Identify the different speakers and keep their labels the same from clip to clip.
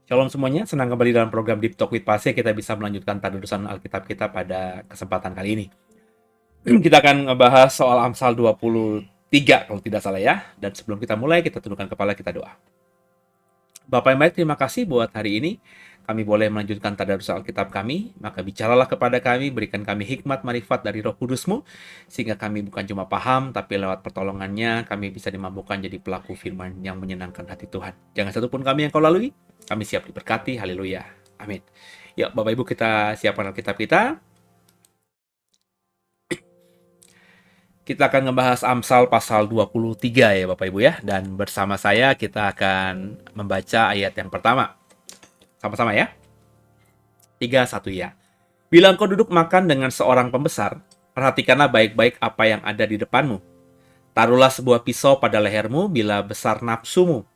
Speaker 1: Shalom semuanya, senang kembali dalam program Deep Talk with Pasya. Kita bisa melanjutkan tadurusan Alkitab kita pada kesempatan kali ini. Kita akan ngebahas soal Amsal 23 kalau tidak salah ya. Dan sebelum kita mulai, kita tundukkan kepala, kita doa. Bapak yang baik, terima kasih buat hari ini. Kami boleh melanjutkan tadarus Alkitab kami, maka bicaralah kepada kami, berikan kami hikmat marifat dari Roh Kudus-Mu, sehingga kami bukan cuma paham, tapi lewat pertolongannya, kami bisa dimampukan jadi pelaku firman yang menyenangkan hati Tuhan. Jangan satupun kami yang kau lalui, kami siap diberkati, haleluya, amin. Ya, Bapak Ibu, kita siapkan Alkitab kita. Kita akan ngebahas Amsal pasal 23 ya Bapak Ibu ya. Dan bersama saya kita akan membaca ayat yang pertama. Sama-sama ya. 3, 1 ya. Bila engkau duduk makan dengan seorang pembesar, perhatikanlah baik-baik apa yang ada di depanmu. Taruhlah sebuah pisau pada lehermu bila besar nafsumu.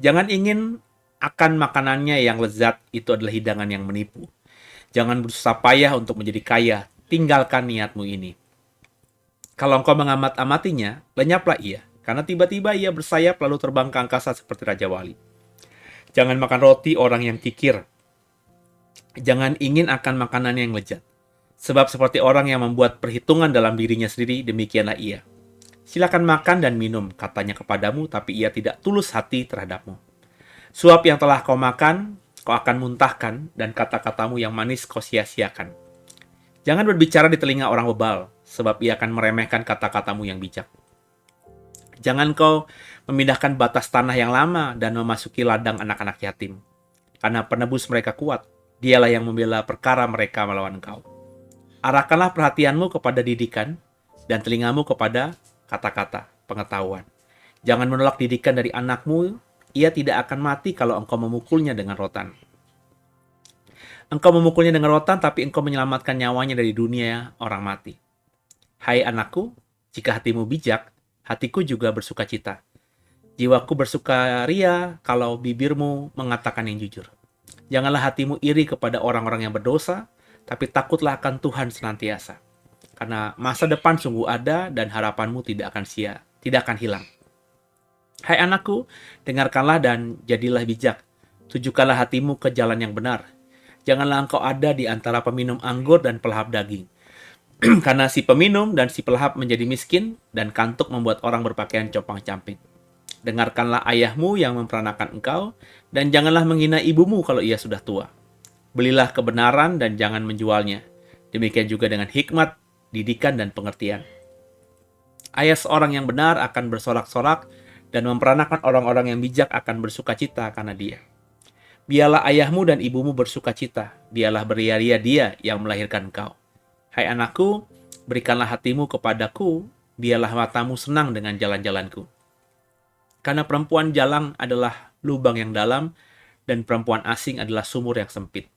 Speaker 1: Jangan ingin akan makanannya yang lezat, itu adalah hidangan yang menipu. Jangan berusaha payah untuk menjadi kaya, tinggalkan niatmu ini. Kalau engkau mengamat-amatinya, lenyaplah ia, karena tiba-tiba ia bersayap lalu terbang ke angkasa seperti Raja Wali. Jangan makan roti orang yang kikir. Jangan ingin akan makanan yang lezat. Sebab seperti orang yang membuat perhitungan dalam dirinya sendiri, demikianlah ia. Silakan makan dan minum, katanya kepadamu, tapi ia tidak tulus hati terhadapmu. Suap yang telah kau makan, kau akan muntahkan, dan kata-katamu yang manis kau sia-siakan. Jangan berbicara di telinga orang bebal, sebab ia akan meremehkan kata-katamu yang bijak. Jangan kau memindahkan batas tanah yang lama dan memasuki ladang anak-anak yatim. Karena penebus mereka kuat, dialah yang membela perkara mereka melawan engkau. Arahkanlah perhatianmu kepada didikan, dan telingamu kepada kata-kata pengetahuan. Jangan menolak didikan dari anakmu, ia tidak akan mati kalau engkau memukulnya dengan rotan. Engkau memukulnya dengan rotan, tapi engkau menyelamatkan nyawanya dari dunia orang mati. Hai anakku, jika hatimu bijak, hatiku juga bersuka cita. Jiwaku bersukaria kalau bibirmu mengatakan yang jujur. Janganlah hatimu iri kepada orang-orang yang berdosa, tapi takutlah akan Tuhan senantiasa. Karena masa depan sungguh ada dan harapanmu tidak akan hilang. Hai anakku, dengarkanlah dan jadilah bijak. Tujukanlah hatimu ke jalan yang benar. Janganlah engkau ada di antara peminum anggur dan pelahap daging. Karena si peminum dan si pelahap menjadi miskin, dan kantuk membuat orang berpakaian compang-camping. Dengarkanlah ayahmu yang memperanakan engkau, dan janganlah menghina ibumu kalau ia sudah tua. Belilah kebenaran dan jangan menjualnya. Demikian juga dengan hikmat, didikan, dan pengertian. Ayah seorang yang benar akan bersorak-sorak, dan memperanakan orang-orang yang bijak akan bersuka cita karena dia. Biarlah ayahmu dan ibumu bersuka cita, biarlah beria-ria dia yang melahirkan engkau. Hai anakku, berikanlah hatimu kepadaku, biarlah matamu senang dengan jalan-jalanku. Karena perempuan jalang adalah lubang yang dalam, dan perempuan asing adalah sumur yang sempit.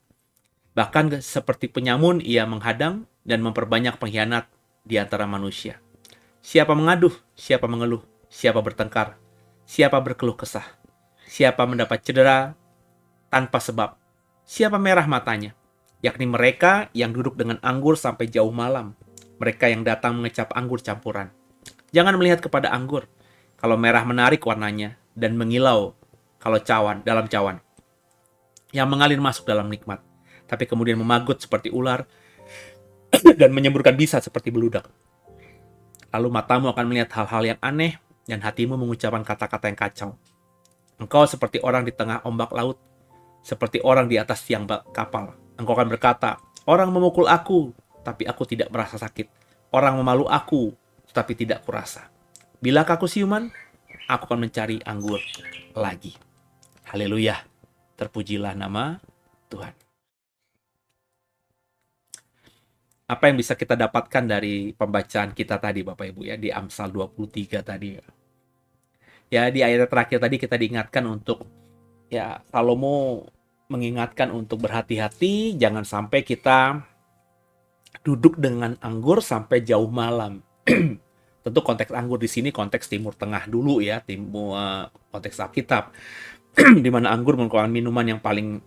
Speaker 1: Bahkan seperti penyamun ia menghadang dan memperbanyak pengkhianat di antara manusia. Siapa mengaduh, siapa mengeluh, siapa bertengkar, siapa berkeluh kesah, siapa mendapat cedera tanpa sebab, siapa merah matanya, yakni mereka yang duduk dengan anggur sampai jauh malam, mereka yang datang mengecap anggur campuran. Jangan melihat kepada anggur, kalau merah menarik warnanya, dan mengilau kalau dalam cawan, yang mengalir masuk dalam nikmat, tapi kemudian memagut seperti ular, dan menyemburkan bisa seperti beludak. Lalu matamu akan melihat hal-hal yang aneh, dan hatimu mengucapkan kata-kata yang kacau. Engkau seperti orang di tengah ombak laut, seperti orang di atas tiang kapal. Engkau akan berkata, orang memukul aku, tapi aku tidak merasa sakit. Orang memalu aku, tetapi tidak kurasa. Bila aku siuman, aku akan mencari anggur lagi. Haleluya. Terpujilah nama Tuhan. Apa yang bisa kita dapatkan dari pembacaan kita tadi Bapak Ibu ya, di Amsal 23 tadi. Ya, di ayat terakhir tadi kita diingatkan untuk ya, Salomo mengingatkan untuk berhati-hati, jangan sampai kita duduk dengan anggur sampai jauh malam. Tentu konteks anggur di sini konteks Timur Tengah dulu ya, konteks Alkitab, di mana anggur merupakan minuman yang paling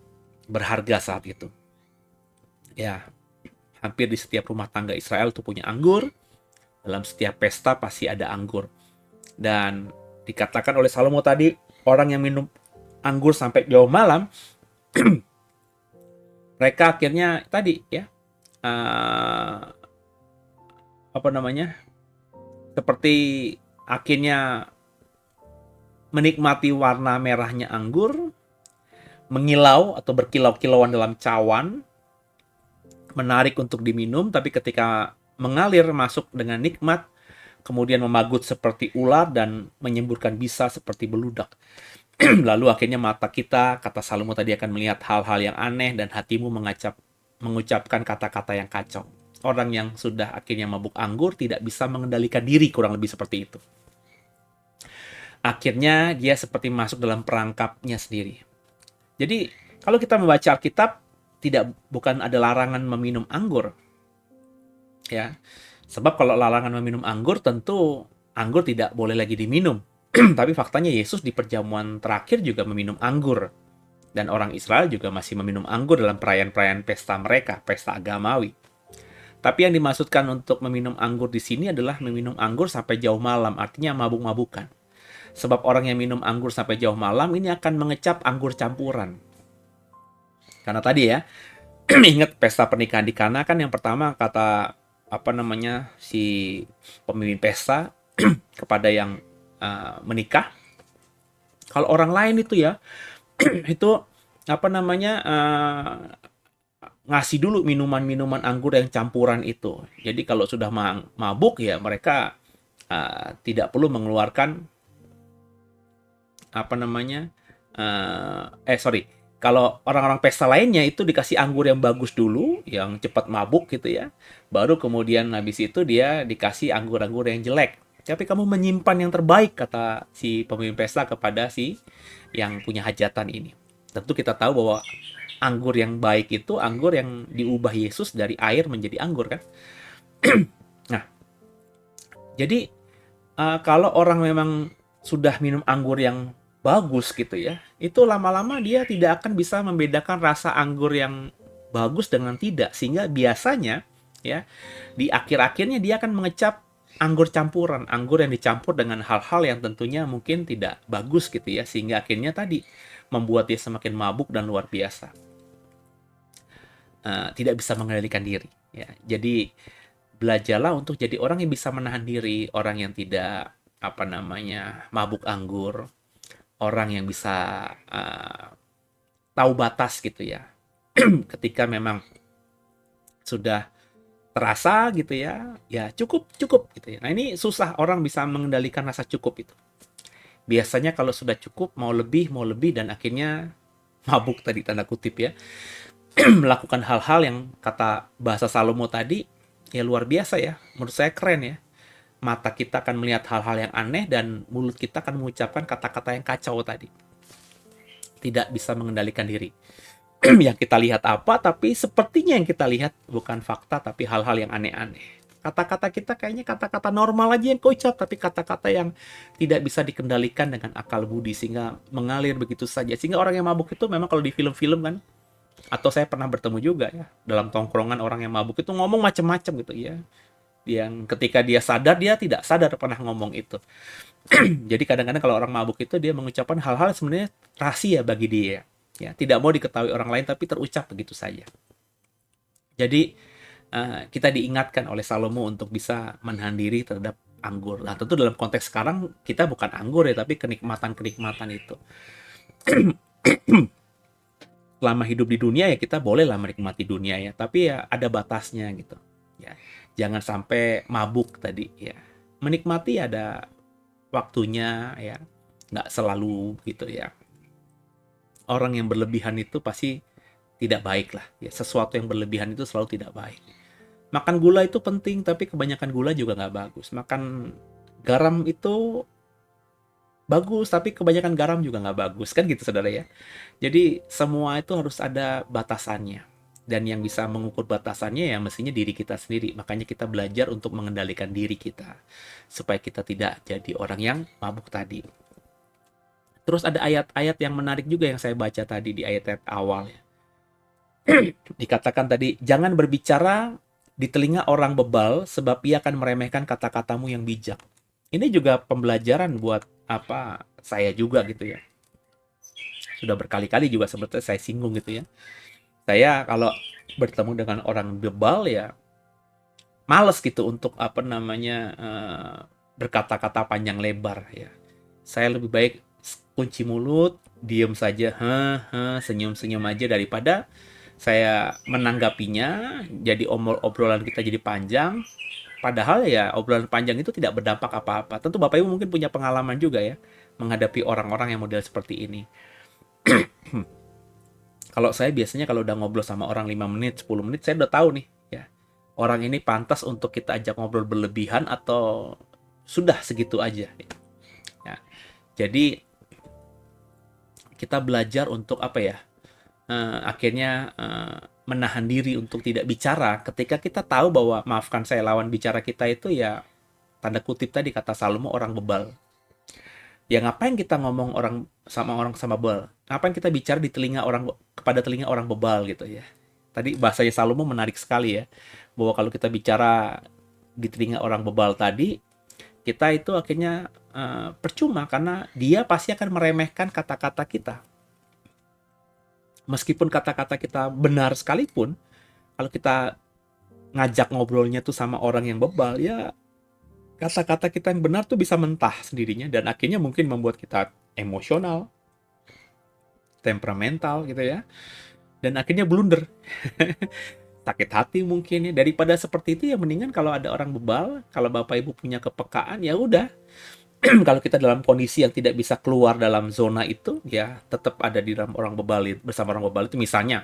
Speaker 1: berharga saat itu. Ya, hampir di setiap rumah tangga Israel tuh punya anggur, dalam setiap pesta pasti ada anggur. Dan dikatakan oleh Salomo tadi, orang yang minum anggur sampai jauh malam, Mereka akhirnya tadi ya, eh, apa namanya, seperti akhirnya menikmati warna merahnya anggur, mengilau atau berkilau-kilauan dalam cawan, menarik untuk diminum, tapi ketika mengalir masuk dengan nikmat, kemudian memagut seperti ular dan menyemburkan bisa seperti beludak. Lalu akhirnya mata kita, kata Salomo tadi, akan melihat hal-hal yang aneh dan hatimu mengucapkan kata-kata yang kacau. Orang yang sudah akhirnya mabuk anggur tidak bisa mengendalikan diri, kurang lebih seperti itu. Akhirnya dia seperti masuk dalam perangkapnya sendiri. Jadi kalau kita membaca Alkitab, bukan ada larangan meminum anggur, ya. Sebab kalau larangan meminum anggur, tentu anggur tidak boleh lagi diminum. Tapi faktanya Yesus di perjamuan terakhir juga meminum anggur. Dan orang Israel juga masih meminum anggur dalam perayaan-perayaan pesta mereka, pesta agamawi. Tapi yang dimaksudkan untuk meminum anggur di sini adalah meminum anggur sampai jauh malam, artinya mabuk-mabukan. Sebab orang yang minum anggur sampai jauh malam ini akan mengecap anggur campuran. Karena tadi ya, ingat pesta pernikahan di Kana kan, yang pertama kata si pemimpin pesta kepada yang menikah, kalau orang lain itu ya itu ngasih dulu minuman-minuman anggur yang campuran itu. Jadi kalau sudah mabuk ya mereka tidak perlu mengeluarkan sorry, kalau orang-orang pesta lainnya itu dikasih anggur yang bagus dulu, yang cepat mabuk gitu ya. Baru kemudian habis itu dia dikasih anggur-anggur yang jelek. Tapi kamu menyimpan yang terbaik, kata si pemimpin pesta kepada si yang punya hajatan ini. Tentu kita tahu bahwa anggur yang baik itu anggur yang diubah Yesus dari air menjadi anggur kan. Nah, jadi kalau orang memang sudah minum anggur yang bagus gitu ya, itu lama-lama dia tidak akan bisa membedakan rasa anggur yang bagus dengan tidak, sehingga biasanya ya di akhir-akhirnya dia akan mengecap anggur campuran, anggur yang dicampur dengan hal-hal yang tentunya mungkin tidak bagus gitu ya, sehingga akhirnya tadi membuat dia semakin mabuk dan luar biasa, tidak bisa mengendalikan diri ya. Jadi belajarlah untuk jadi orang yang bisa menahan diri, orang yang tidak mabuk anggur, orang yang bisa tahu batas gitu ya. Ketika memang sudah terasa gitu ya, ya cukup gitu ya. Nah ini susah orang bisa mengendalikan rasa cukup itu. Biasanya kalau sudah cukup mau lebih dan akhirnya mabuk tadi tanda kutip ya. Melakukan hal-hal yang kata bahasa Salomo tadi ya luar biasa ya. Menurut saya keren ya. Mata kita akan melihat hal-hal yang aneh dan mulut kita akan mengucapkan kata-kata yang kacau tadi. Tidak bisa mengendalikan diri. Yang kita lihat apa, tapi sepertinya yang kita lihat bukan fakta, tapi hal-hal yang aneh-aneh. Kata-kata kita kayaknya kata-kata normal aja yang keucap, tapi kata-kata yang tidak bisa dikendalikan dengan akal budi, sehingga mengalir begitu saja. Sehingga orang yang mabuk itu memang kalau di film-film kan, atau saya pernah bertemu juga ya, dalam tongkrongan orang yang mabuk itu ngomong macam-macam gitu ya. Yang ketika dia sadar, dia tidak sadar pernah ngomong itu. Jadi kadang-kadang kalau orang mabuk itu dia mengucapkan hal-hal sebenarnya rahasia bagi dia. Ya, tidak mau diketahui orang lain tapi terucap begitu saja. Jadi kita diingatkan oleh Salomo untuk bisa menahan diri terhadap anggur. Nah, tentu dalam konteks sekarang kita bukan anggur ya, tapi kenikmatan-kenikmatan itu. Selama hidup di dunia ya kita bolehlah menikmati dunia ya, tapi ya ada batasnya gitu. Ya, jangan sampai mabuk tadi ya. Menikmati ada waktunya ya, nggak selalu gitu ya. Orang yang berlebihan itu pasti tidak baik lah ya. Sesuatu yang berlebihan itu selalu tidak baik. Makan gula itu penting, tapi kebanyakan gula juga nggak bagus. Makan garam itu bagus, tapi kebanyakan garam juga nggak bagus kan gitu saudara ya. Jadi semua itu harus ada batasannya. Dan yang bisa mengukur batasannya ya mestinya diri kita sendiri. Makanya kita belajar untuk mengendalikan diri kita. Supaya kita tidak jadi orang yang mabuk tadi. Terus ada ayat-ayat yang menarik juga yang saya baca tadi di ayat-ayat awal ya. Dikatakan tadi, jangan berbicara di telinga orang bebal sebab ia akan meremehkan kata-katamu yang bijak. Ini juga pembelajaran buat saya juga gitu ya. sudah berkali-kali juga sebetulnya saya singgung gitu ya. Saya kalau bertemu dengan orang bebal ya males gitu untuk apa namanya berkata-kata panjang lebar ya. Saya lebih baik kunci mulut, diem saja, senyum-senyum aja daripada saya menanggapinya, jadi obrolan kita jadi panjang. Padahal ya obrolan panjang itu tidak berdampak apa-apa. Tentu Bapak Ibu mungkin punya pengalaman juga ya menghadapi orang-orang yang model seperti ini. Kalau saya biasanya kalau udah ngobrol sama orang 5 menit, 10 menit, saya udah tahu nih ya. Orang ini pantas untuk kita ajak ngobrol berlebihan atau sudah segitu aja. Ya. Jadi kita belajar untuk apa ya? Akhirnya menahan diri untuk tidak bicara ketika kita tahu bahwa maafkan saya lawan bicara kita itu ya tanda kutip tadi kata Salomo orang bebal. Ya ngapain kita ngomong orang sama bebal? Ngapain kita bicara di telinga orang kepada telinga orang bebal gitu ya. Tadi bahasanya Salomo menarik sekali ya. Bahwa kalau kita bicara di telinga orang bebal tadi, kita itu akhirnya percuma karena dia pasti akan meremehkan kata-kata kita. Meskipun kata-kata kita benar sekalipun, kalau kita ngajak ngobrolnya tuh sama orang yang bebal, ya kata-kata kita yang benar tuh bisa mentah sendirinya dan akhirnya mungkin membuat kita emosional, temperamental gitu ya, dan akhirnya blunder. Sakit hati mungkin ya. Daripada seperti itu ya mendingan kalau ada orang bebal, kalau Bapak Ibu punya kepekaan ya udah. Kalau kita dalam kondisi yang tidak bisa keluar dalam zona itu, ya tetap ada di dalam orang bebal bersama orang bebal itu. Misalnya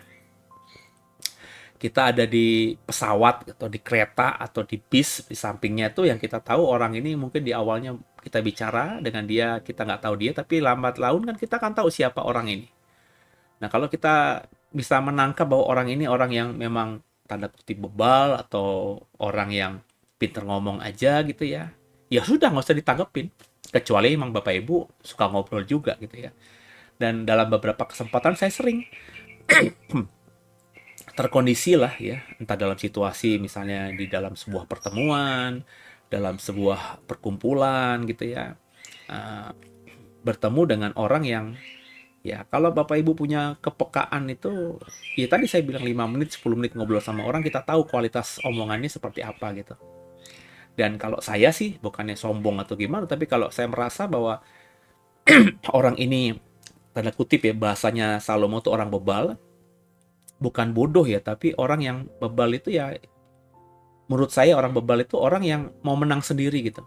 Speaker 1: kita ada di pesawat atau di kereta atau di bis, di sampingnya itu yang kita tahu orang ini mungkin di awalnya kita bicara dengan dia, kita nggak tahu dia, tapi lambat laun kan kita kan tahu siapa orang ini. Nah kalau kita bisa menangkap bahwa orang ini orang yang memang tanda kutip bebal atau orang yang pinter ngomong aja gitu ya, ya sudah nggak usah ditanggepin. Kecuali emang Bapak Ibu suka ngobrol juga gitu ya. Dan dalam beberapa kesempatan saya sering terkondisi lah ya, entah dalam situasi misalnya di dalam sebuah pertemuan, dalam sebuah perkumpulan gitu ya, uh, bertemu dengan orang yang ya kalau Bapak Ibu punya kepekaan itu, ya tadi saya bilang 5 menit, 10 menit ngobrol sama orang, kita tahu kualitas omongannya seperti apa gitu. Dan kalau saya sih, bukannya sombong atau gimana, tapi kalau saya merasa bahwa orang ini, tanda kutip ya, bahasanya Salomo itu orang bebal, bukan bodoh ya, tapi orang yang bebal itu ya, menurut saya orang bebal itu orang yang mau menang sendiri gitu.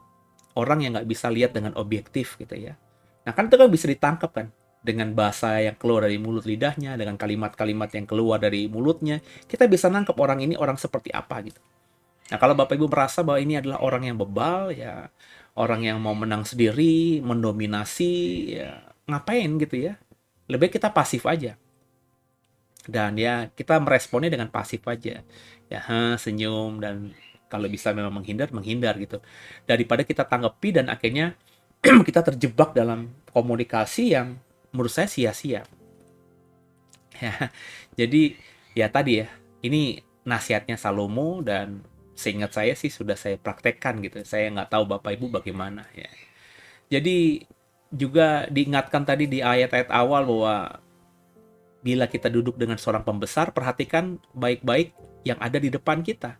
Speaker 1: Orang yang nggak bisa lihat dengan objektif gitu ya. Nah kan itu kan bisa ditangkap kan. Dengan bahasa yang keluar dari mulut lidahnya, dengan kalimat-kalimat yang keluar dari mulutnya, kita bisa nangkep orang ini orang seperti apa gitu. Nah kalau Bapak Ibu merasa bahwa ini adalah orang yang bebal, ya orang yang mau menang sendiri, mendominasi, ya ngapain gitu ya. Lebih baik kita pasif aja. Dan ya kita meresponnya dengan pasif aja. Ya senyum dan kalau bisa memang menghindar gitu. Daripada kita tanggapi dan akhirnya kita terjebak dalam komunikasi yang menurut saya sia-sia. Ya, jadi ya tadi ya, ini nasihatnya Salomo dan seingat saya sih sudah saya praktekkan gitu. Saya nggak tahu Bapak Ibu bagaimana ya. Jadi juga diingatkan tadi di ayat-ayat awal bahwa bila kita duduk dengan seorang pembesar, perhatikan baik-baik yang ada di depan kita.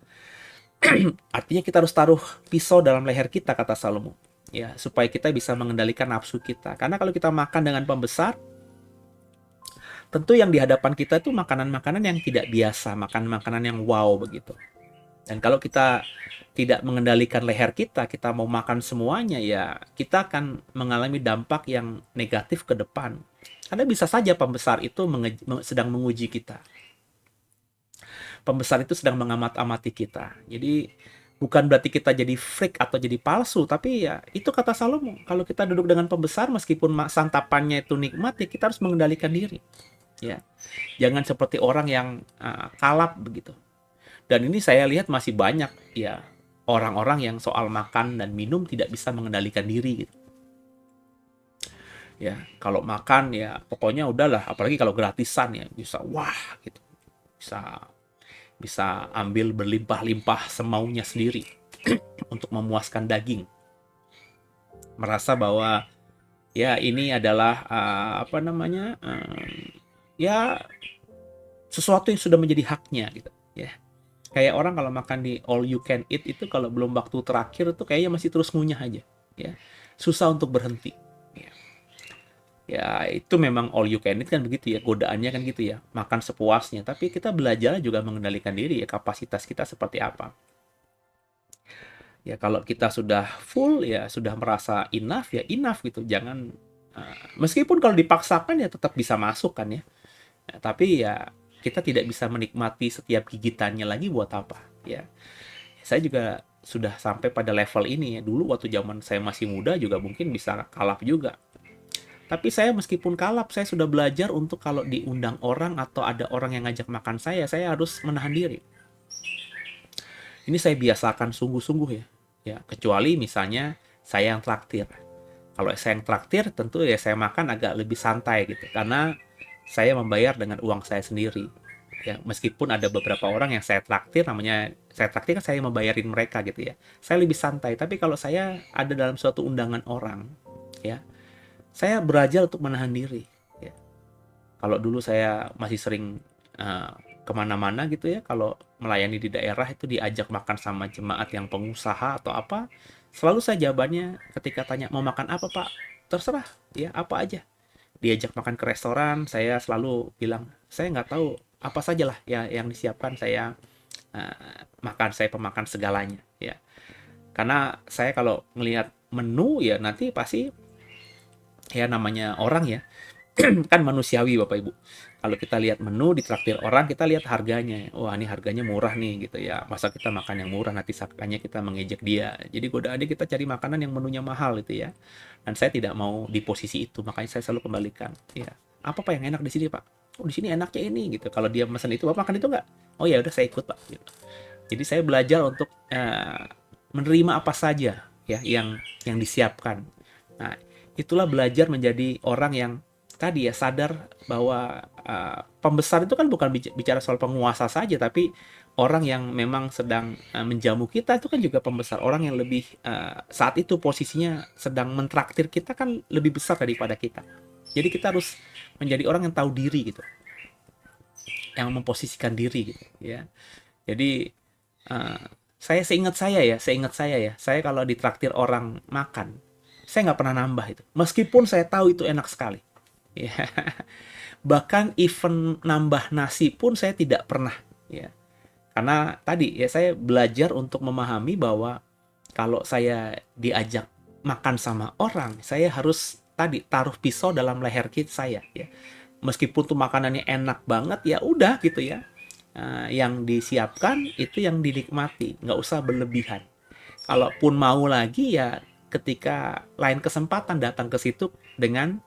Speaker 1: Artinya kita harus taruh pisau dalam leher kita, kata Salomo. Ya, supaya kita bisa mengendalikan nafsu kita. Karena kalau kita makan dengan pembesar, tentu yang di hadapan kita itu makanan-makanan yang tidak biasa, makanan-makanan yang wow begitu. Dan kalau kita tidak mengendalikan leher kita, kita mau makan semuanya, ya kita akan mengalami dampak yang negatif ke depan. Karena bisa saja pembesar itu sedang menguji kita. Pembesar itu sedang mengamat-amati kita. Jadi bukan berarti kita jadi freak atau jadi palsu, tapi ya itu kata Salomo. Kalau kita duduk dengan pembesar, meskipun santapannya itu nikmat, ya kita harus mengendalikan diri. Ya, jangan seperti orang yang kalap begitu. Dan ini saya lihat masih banyak ya orang-orang yang soal makan dan minum tidak bisa mengendalikan diri gitu. Ya, kalau makan ya pokoknya udahlah, apalagi kalau gratisan ya bisa wah gitu. Bisa bisa ambil berlimpah-limpah semaunya sendiri untuk memuaskan daging. Merasa bahwa Ya ini adalah apa namanya, ya sesuatu yang sudah menjadi haknya gitu ya. Kayak orang kalau makan di all you can eat itu kalau belum waktu terakhir tuh kayaknya masih terus ngunyah aja ya. Susah untuk berhenti. Ya. Ya itu memang all you can eat kan begitu ya, godaannya kan gitu ya, makan sepuasnya. Tapi kita belajar juga mengendalikan diri ya, kapasitas kita seperti apa. Ya kalau kita sudah full ya sudah merasa enough ya enough gitu. Jangan meskipun kalau dipaksakan ya tetap bisa masuk kan ya. Tapi ya kita tidak bisa menikmati setiap gigitannya lagi buat apa ya. Saya juga sudah sampai pada level ini ya. Dulu waktu zaman saya masih muda juga mungkin bisa kalap juga. Tapi saya meskipun kalap, saya sudah belajar untuk kalau diundang orang atau ada orang yang ngajak makan saya harus menahan diri. Ini saya biasakan sungguh-sungguh ya. Ya, kecuali misalnya saya yang traktir. Kalau saya yang traktir, tentu ya saya makan agak lebih santai gitu. Karena saya membayar dengan uang saya sendiri. Ya, meskipun ada beberapa orang yang saya traktir, namanya saya traktir kan saya membayarin mereka gitu ya. Saya lebih santai. Tapi kalau saya ada dalam suatu undangan orang, ya, saya belajar untuk menahan diri. Ya. Kalau dulu saya masih sering uh, kemana-mana gitu ya, kalau melayani di daerah itu diajak makan sama jemaat yang pengusaha atau apa, selalu saya jawabannya ketika tanya mau makan apa pak, terserah ya apa aja. Diajak makan ke restoran, saya selalu bilang saya nggak tahu apa sajalah ya yang disiapkan saya makan, saya pemakan segalanya ya. Karena saya kalau melihat menu ya nanti pasti ya namanya orang ya kan manusiawi Bapak Ibu. Kalau kita lihat menu ditraktir orang, kita lihat harganya. Wah, ini harganya murah nih gitu ya. Masa kita makan yang murah nanti sakanya kita mengejek dia. Jadi godaannya kita cari makanan yang menunya mahal itu ya. Dan saya tidak mau di posisi itu, makanya saya selalu kembalikan. Ya, apa Pak yang enak di sini Pak? Oh, di sini enaknya ini gitu. Kalau dia pesan itu, Bapak makan itu nggak? Oh ya udah saya ikut Pak. Gitu. Jadi saya belajar untuk menerima apa saja ya yang disiapkan. Nah, itulah belajar menjadi orang yang tadi ya sadar bahwa pembesar itu kan bukan bicara soal penguasa saja, tapi orang yang memang sedang menjamu kita itu kan juga pembesar. Orang yang lebih saat itu posisinya sedang mentraktir kita kan lebih besar daripada kita. Jadi kita harus menjadi orang yang tahu diri gitu, yang memposisikan diri gitu ya. Jadi uh, seingat saya ya, saya kalau ditraktir orang makan, saya nggak pernah nambah itu. Meskipun saya tahu itu enak sekali. Ya. Bahkan event nambah nasi pun saya tidak pernah. Ya. Karena tadi ya saya belajar untuk memahami bahwa kalau saya diajak makan sama orang, saya harus tadi taruh pisau dalam leher saya. Ya. Meskipun tuh makanannya enak banget, ya udah gitu ya. Yang disiapkan itu yang dinikmati, nggak usah berlebihan. Kalaupun mau lagi ya ketika lain kesempatan datang ke situ dengan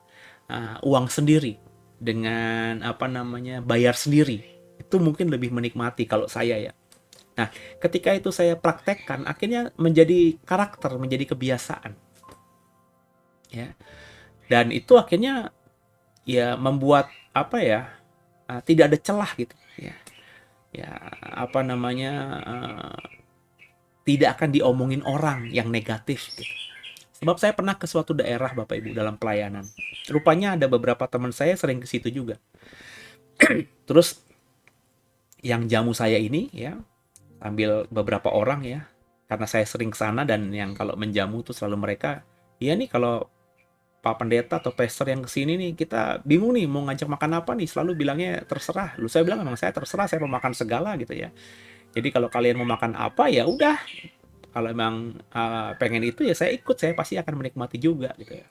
Speaker 1: uang sendiri, dengan apa namanya bayar sendiri, itu mungkin lebih menikmati kalau saya ya. Nah, ketika itu saya praktekkan, akhirnya menjadi karakter, menjadi kebiasaan, ya. Dan itu akhirnya ya membuat apa ya, tidak ada celah gitu, ya. Ya apa namanya, tidak akan diomongin orang yang negatif gitu. Sebab saya pernah ke suatu daerah Bapak Ibu dalam pelayanan. Rupanya ada beberapa teman saya sering ke situ juga. Terus yang jamu saya ini ya, ambil beberapa orang ya. Karena saya sering ke sana dan yang kalau menjamu tuh selalu mereka, iya nih kalau Pak Pendeta atau pastor yang kesini nih, kita bingung nih mau ngajak makan apa nih, selalu bilangnya terserah. Lu saya bilang memang saya terserah, saya mau makan segala gitu ya. Jadi kalau kalian mau makan apa ya udah, kalau emang pengen itu ya saya ikut, saya pasti akan menikmati juga gitu ya.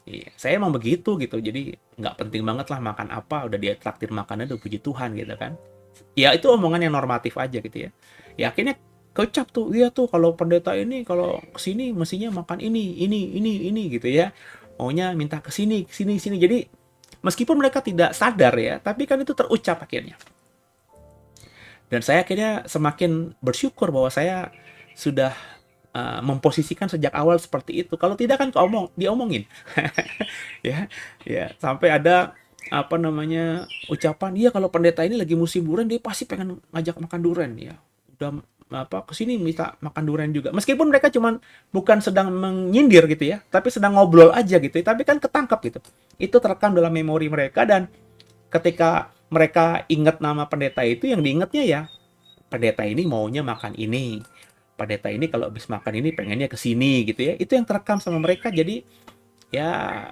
Speaker 1: Iya, saya emang begitu gitu. Jadi nggak penting banget lah makan apa, udah dia traktir makannya udah puji Tuhan gitu kan. Ya itu omongan yang normatif aja gitu ya. Ya akhirnya kecap tuh, iya tuh kalau pendeta ini kalau kesini mestinya makan ini gitu ya. Maunya minta kesini, kesini, sini. Jadi meskipun mereka tidak sadar ya, tapi kan itu terucap akhirnya. Dan saya akhirnya semakin bersyukur bahwa saya sudah memposisikan sejak awal seperti itu. Kalau tidak kan diomongin. Ya, ya sampai ada apa namanya ucapan, iya kalau pendeta ini lagi musim durian dia pasti pengen ngajak makan durian ya. Udah kesini minta makan durian juga. Meskipun mereka cuman bukan sedang menyindir gitu ya, tapi sedang ngobrol aja gitu. Tapi kan ketangkap gitu. Itu terekam dalam memori mereka, dan ketika mereka ingat nama pendeta itu, yang diingatnya ya pendeta ini maunya makan ini. Pendeta ini kalau habis makan ini pengennya ke sini gitu ya. Itu yang terekam sama mereka. Jadi ya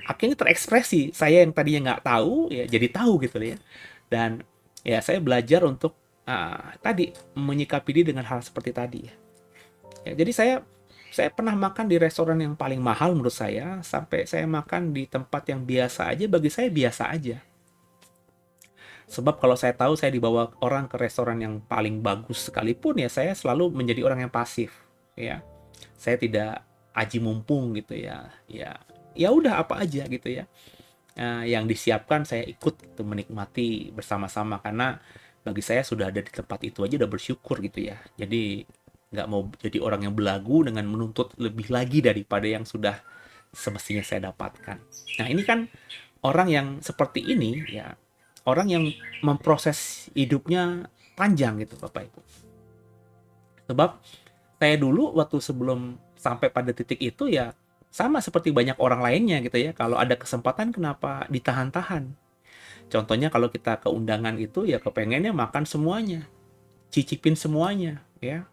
Speaker 1: akhirnya terekspresi. Saya yang tadinya nggak tahu ya jadi tahu gitu ya. Dan ya saya belajar untuk tadi menyikapi dia dengan hal seperti tadi ya. Jadi saya pernah makan di restoran yang paling mahal menurut saya, sampai saya makan di tempat yang biasa aja, bagi saya biasa aja. Sebab kalau saya tahu saya dibawa orang ke restoran yang paling bagus sekalipun, ya saya selalu menjadi orang yang pasif ya. Saya tidak aji mumpung gitu ya. Ya udah apa aja gitu ya. Yang disiapkan saya ikut gitu, menikmati bersama-sama, karena bagi saya sudah ada di tempat itu aja udah bersyukur gitu ya. Jadi nggak mau jadi orang yang belagu dengan menuntut lebih lagi daripada yang sudah semestinya saya dapatkan. Nah ini kan orang yang seperti ini ya, orang yang memproses hidupnya panjang gitu Bapak Ibu. Sebab saya dulu waktu sebelum sampai pada titik itu ya sama seperti banyak orang lainnya gitu ya. Kalau ada kesempatan kenapa ditahan-tahan? Contohnya kalau kita ke undangan itu ya kepengennya makan semuanya, cicipin semuanya ya.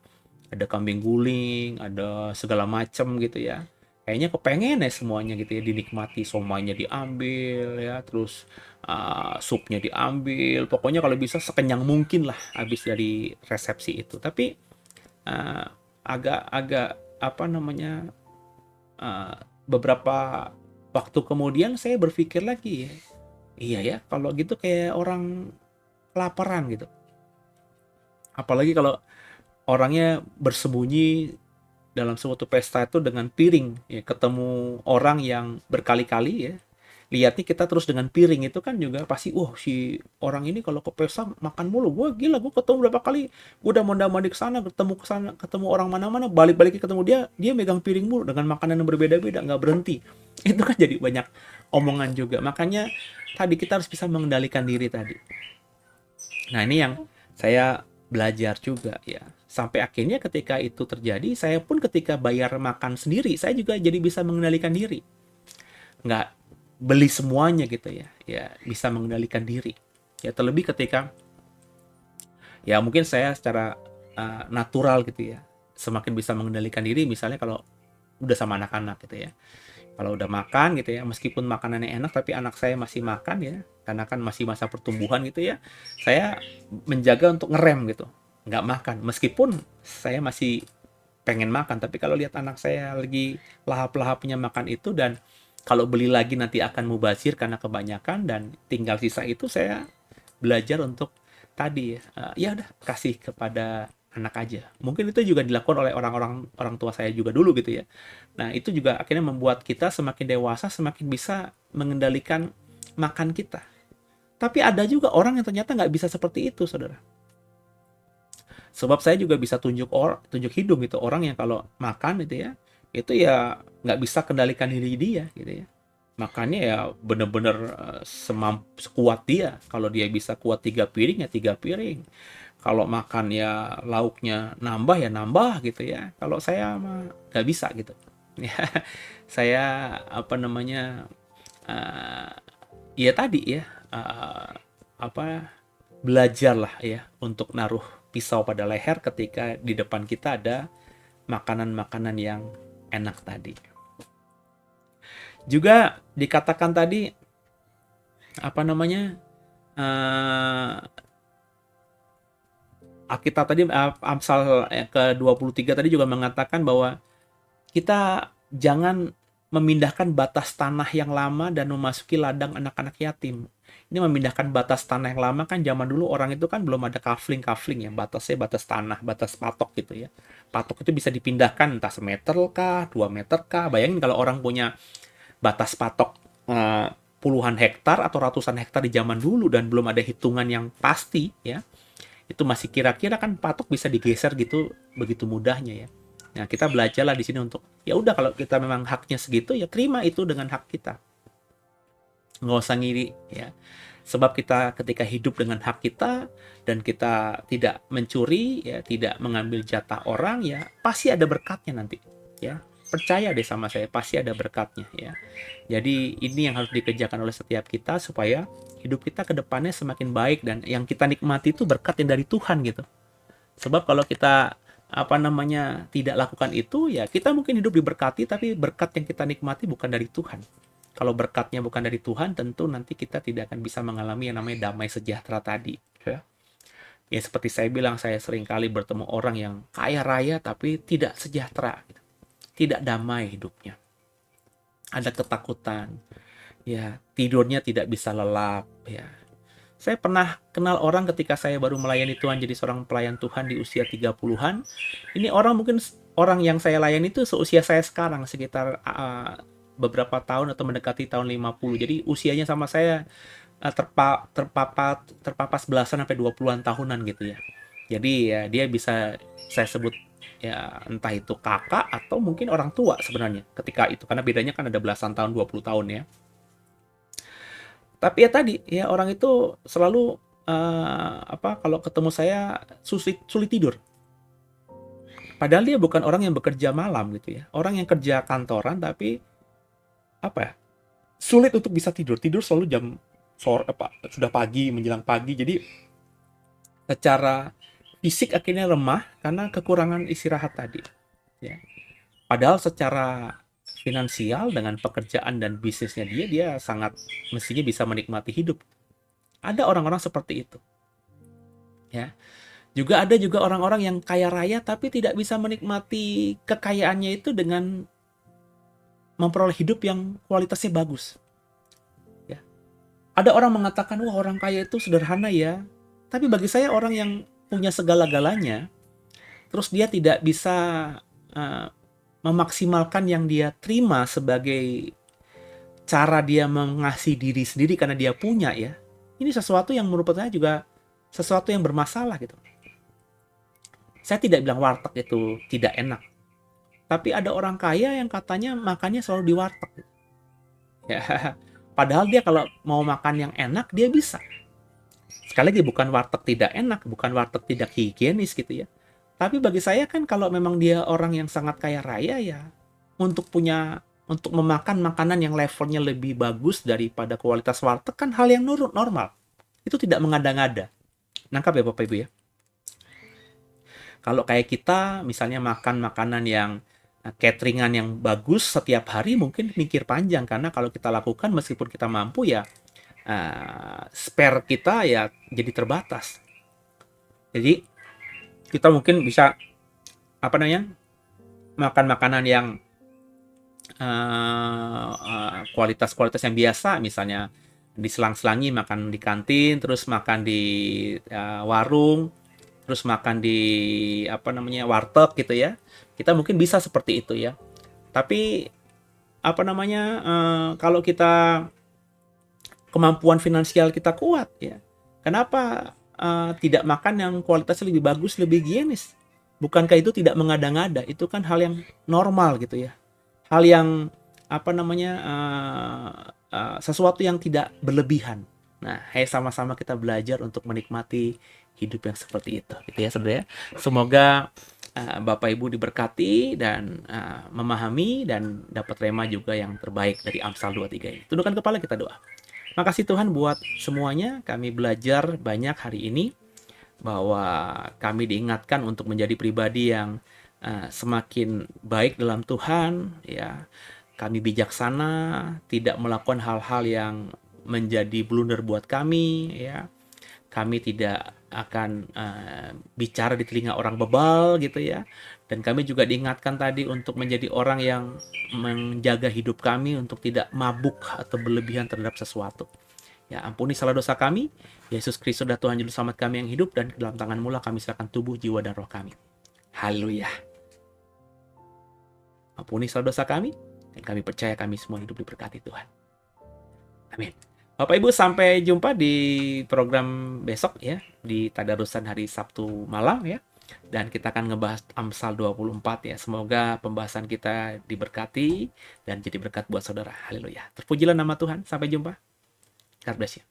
Speaker 1: Ada kambing guling, ada segala macam gitu ya. Kayaknya kepengen ya semuanya gitu ya dinikmati, somanya diambil ya, terus supnya diambil. Pokoknya kalau bisa sekenyang mungkin lah habis dari resepsi itu. Tapi agak-agak apa namanya, beberapa waktu kemudian saya berpikir lagi ya, iya ya kalau gitu kayak orang kelaparan gitu. Apalagi kalau orangnya bersembunyi dalam suatu pesta itu dengan piring ya, ketemu orang yang berkali-kali ya, lihatnya kita terus dengan piring, itu kan juga pasti wah si orang ini kalau ke pesta makan mulu, gue gila, gue ketemu berapa kali, gue udah mondar-mandir ke sana ketemu orang mana-mana, balik-balik ketemu dia megang piring mulu dengan makanan yang berbeda-beda nggak berhenti. Itu kan jadi banyak omongan juga. Makanya tadi kita harus bisa mengendalikan diri tadi. Nah ini yang saya belajar juga ya. Sampai akhirnya ketika itu terjadi, saya pun ketika bayar makan sendiri, saya juga jadi bisa mengendalikan diri. Nggak beli semuanya gitu ya. Ya bisa mengendalikan diri. Ya terlebih ketika ya mungkin saya secara natural gitu ya. Semakin bisa mengendalikan diri misalnya kalau udah sama anak-anak gitu ya. Kalau udah makan gitu ya, meskipun makanannya enak tapi anak saya masih makan ya, karena kan masih masa pertumbuhan gitu ya, saya menjaga untuk ngerem gitu, nggak makan. Meskipun saya masih pengen makan, tapi kalau lihat anak saya lagi lahap-lahapnya makan itu, dan kalau beli lagi nanti akan mubazir karena kebanyakan dan tinggal sisa itu, saya belajar untuk tadi ya udah kasih kepada anak aja. Mungkin itu juga dilakukan oleh orang tua saya juga dulu gitu ya. Nah, itu juga akhirnya membuat kita semakin dewasa, semakin bisa mengendalikan makan kita. Tapi ada juga orang yang ternyata nggak bisa seperti itu, saudara. Sebab saya juga bisa tunjuk hidung gitu, orang yang kalau makan itu ya nggak bisa kendalikan diri dia gitu ya. Makannya ya bener-bener sekuat dia. Kalau dia bisa kuat 3 piring ya 3 piring. Kalau makan ya lauknya nambah ya nambah gitu ya. Kalau saya mah nggak bisa gitu. Ya, saya apa namanya, uh, ya tadi ya, apa, belajarlah ya untuk naruh pisau pada leher ketika di depan kita ada makanan-makanan yang enak tadi. Juga dikatakan tadi apa namanya, Alkitab tadi, Amsal ke-23 tadi juga mengatakan bahwa kita jangan memindahkan batas tanah yang lama dan memasuki ladang anak-anak yatim. Ini memindahkan batas tanah yang lama, kan zaman dulu orang itu kan belum ada kafling ya, batasnya batas tanah, batas patok gitu ya. Patok itu bisa dipindahkan entah semeter kah, 2 meter kah. Bayangin kalau orang punya batas patok puluhan hektar atau ratusan hektar di zaman dulu dan belum ada hitungan yang pasti ya. Itu masih kira-kira kan patok bisa digeser gitu begitu mudahnya ya. Nah, kita belajarlah di sini untuk ya udah kalau kita memang haknya segitu ya terima itu dengan hak kita. Nggak usah ngiri ya. Sebab kita ketika hidup dengan hak kita dan kita tidak mencuri, ya, tidak mengambil jatah orang, ya, pasti ada berkatnya nanti, ya. Percaya deh sama saya, pasti ada berkatnya, ya. Jadi ini yang harus dikerjakan oleh setiap kita supaya hidup kita ke depannya semakin baik dan yang kita nikmati itu berkat yang dari Tuhan gitu. Sebab kalau kita tidak lakukan itu, ya kita mungkin hidup diberkati tapi berkat yang kita nikmati bukan dari Tuhan. Kalau berkatnya bukan dari Tuhan, tentu nanti kita tidak akan bisa mengalami yang namanya damai sejahtera tadi, ya. Ya seperti saya bilang, saya sering kali bertemu orang yang kaya raya tapi tidak sejahtera, gitu. Tidak damai hidupnya. Ada ketakutan, ya, tidurnya tidak bisa lelap, ya. Saya pernah kenal orang ketika saya baru melayani Tuhan jadi seorang pelayan Tuhan di usia 30-an. Ini orang mungkin orang yang saya layani itu seusia saya sekarang, sekitar beberapa tahun atau mendekati tahun 50. Jadi usianya sama saya terpapas belasan sampai 20-an tahunan gitu ya. Jadi ya dia bisa saya sebut ya entah itu kakak atau mungkin orang tua sebenarnya ketika itu, karena bedanya kan ada belasan tahun, 20 tahun ya. Tapi ya tadi, ya orang itu selalu kalau ketemu saya sulit sulit tidur. Padahal dia bukan orang yang bekerja malam gitu ya. Orang yang kerja kantoran tapi apa ya? Sulit untuk bisa tidur. Tidur selalu jam sudah pagi menjelang pagi. Jadi secara fisik akhirnya lemah karena kekurangan istirahat tadi, ya. Padahal secara finansial dengan pekerjaan dan bisnisnya dia sangat mestinya bisa menikmati hidup. Ada orang-orang seperti itu, ya. Ada juga orang-orang yang kaya raya tapi tidak bisa menikmati kekayaannya itu dengan memperoleh hidup yang kualitasnya bagus, ya. Ada orang mengatakan, wah orang kaya itu sederhana ya. Tapi bagi saya orang yang punya segala-galanya, terus dia tidak bisa uh, memaksimalkan yang dia terima sebagai cara dia mengasihi diri sendiri karena dia punya, ya. Ini sesuatu yang menurut saya juga sesuatu yang bermasalah gitu. Saya tidak bilang warteg itu tidak enak. Tapi ada orang kaya yang katanya makannya selalu di warteg. Ya, padahal dia kalau mau makan yang enak dia bisa. Sekali lagi bukan warteg tidak enak, bukan warteg tidak higienis gitu ya. Tapi bagi saya kan kalau memang dia orang yang sangat kaya raya ya, untuk memakan makanan yang levelnya lebih bagus daripada kualitas warteg kan hal yang normal. Itu tidak mengada-ngada. Nangkap ya Bapak Ibu ya. Kalau kayak kita misalnya makan makanan yang cateringan yang bagus setiap hari mungkin mikir panjang, karena kalau kita lakukan meskipun kita mampu ya spare kita ya jadi terbatas. Jadi kita mungkin bisa makan makanan yang kualitas-kualitas yang biasa, misalnya diselang-selangi, makan di kantin, terus makan di warung, terus makan di warteg gitu ya. Kita mungkin bisa seperti itu ya. Tapi kalau kita kemampuan finansial kita kuat ya, kenapa tidak makan yang kualitasnya lebih bagus, lebih higienis? Bukankah itu tidak mengada-ngada? Itu kan hal yang normal gitu ya. Hal yang sesuatu yang tidak berlebihan. Nah, sama-sama kita belajar untuk menikmati hidup yang seperti itu, gitu ya saudara. Semoga Bapak Ibu diberkati dan memahami dan dapat rema juga yang terbaik dari Amsal 23 ini. Tundukkan kepala, kita doa. Makasih Tuhan buat semuanya. Kami belajar banyak hari ini bahwa kami diingatkan untuk menjadi pribadi yang semakin baik dalam Tuhan, ya. Kami bijaksana, tidak melakukan hal-hal yang menjadi blunder buat kami, ya. Kami tidak akan bicara di telinga orang bebal gitu ya. Dan kami juga diingatkan tadi untuk menjadi orang yang menjaga hidup kami untuk tidak mabuk atau berlebihan terhadap sesuatu. Ya, ampuni salah dosa kami. Yesus Kristus adalah Tuhan Juru Selamat kami yang hidup, dan dalam tangan-Mu lah kami serahkan tubuh, jiwa, dan roh kami. Haleluya. Ampuni salah dosa kami, dan kami percaya kami semua hidup diberkati Tuhan. Amin. Bapak Ibu, sampai jumpa di program besok ya, di Tadarusan hari Sabtu malam ya. Dan kita akan ngebahas Amsal 24 ya. Semoga pembahasan kita diberkati dan jadi berkat buat saudara. Haleluya. Terpujilah nama Tuhan. Sampai jumpa. God bless you.